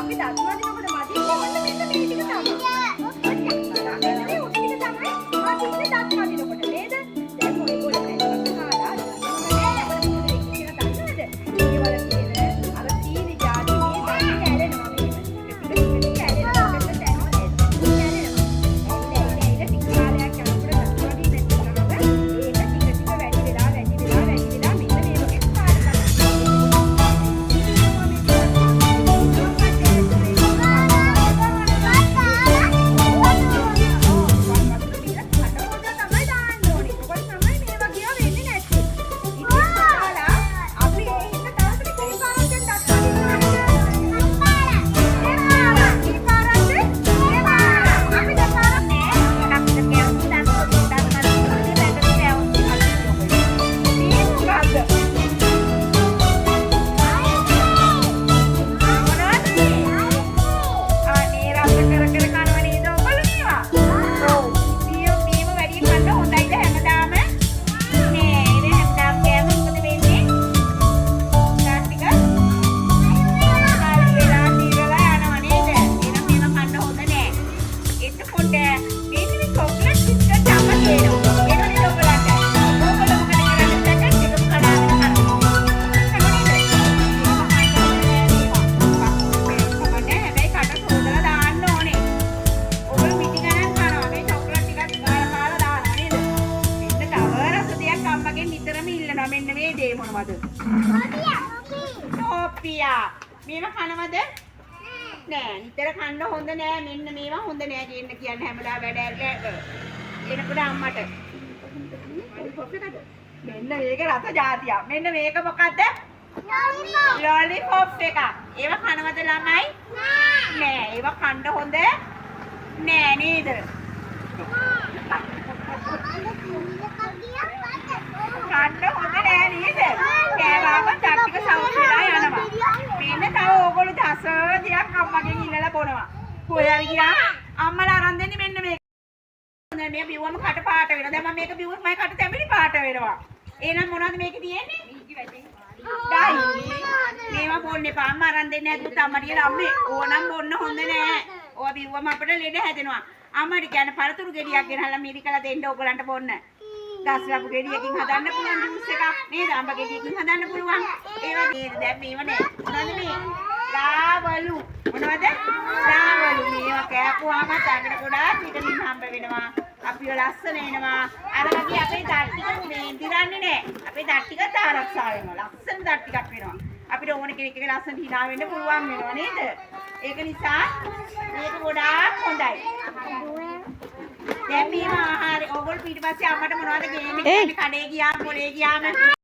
අපි දත් වදිනකොට මදින්න ඔන්න මෙන්න මේ ටික තමයි. මෙන්න මේ උඩ ටික තමයි මදින්නේ දත් වදිනකොට නේද? දැන් ඔයගොල්ලෝ පැත්තකට කාලා මෙන්න මේ දේ මොනවද? ටෝපියා. මේවා කනවද? නෑ. නිතර කන්න හොඳ නෑ. මෙන්න මේවා හොඳ නෑ කියන කියන්නේ හැමදාම වැඩ ඇරලා එනකොට අම්මට. මෙන්න මේක රස જાතියක්. මෙන්න මේක මොකද්ද? ලොලිපොප් එක. ඒවා කනවද ළමයි? නෑ. ඒවා කන්න හොඳ නෑ නේද? කන්න හොඳ නෑ නේද? කෑවාම ටික සවුත් වෙලා යනවා. මෙන්න තව ඕගොල්ලෝ දසදියක් අම්මගෙන් ඉල්ලලා බොනවා. කොහෙද ගියා? අම්මලා අරන් දෙන්නේ මෙන්න මේක. දැන් මේ බිව්වම කට පාට වෙනවා. දැන් මම මේක බිව්වොත් මගේ කට තැඹිලි පාට වෙනවා. එහෙනම් මොනවද මේකේ තියෙන්නේ? ඩයි. මේවා බොන්න එපා. අම්මා අරන් දෙන්නේ නැද්ද අම්මට කියලා අම්මේ. ඕනම් බොන්න හොඳ නෑ. ඕවා බිව්වම අපිට ලෙඩ හැදෙනවා. අම්මට කියන්නේ පළතුරු ගෙඩියක් ගෙනහලා මිරිකලා දෙන්න ඕගලන්ට බොන්න. ගස් ලැබු ගෙඩියකින් හදන්න පුළුවන් ජූස් එකක් නේද? අඹ ගෙඩියකින් හදන්න පුළුවන්. ඒ වගේ දැන් මේව නෑ. මොනවද මේ? රාවලු. මොනවද? රාවලු. මේවා කෑපුවාම තඟට ගොඩාක් විටමින් හම්බ වෙනවා. අපිව ලස්සන වෙනවා. අර වගේ අපේ දත් ටික මේ දිරන්නේ නෑ. අපේ දත් ටිකත් ආරක්ෂා වෙනවා. ලස්සන දත් ටිකක් වෙනවා. අපිට ඕන කෙනෙක් එක ලස්සන hina වෙන්න පුළුවන් වෙනවා නේද? ඒක නිසා මේක ගොඩාක් හොඳයි. දැන් මේ ආහාරය ඕගොල්ලෝ ඊට පස්සේ අම්මට මොනවද ගේන්නේ? කඩේ ගියාම පොලේ ගියාම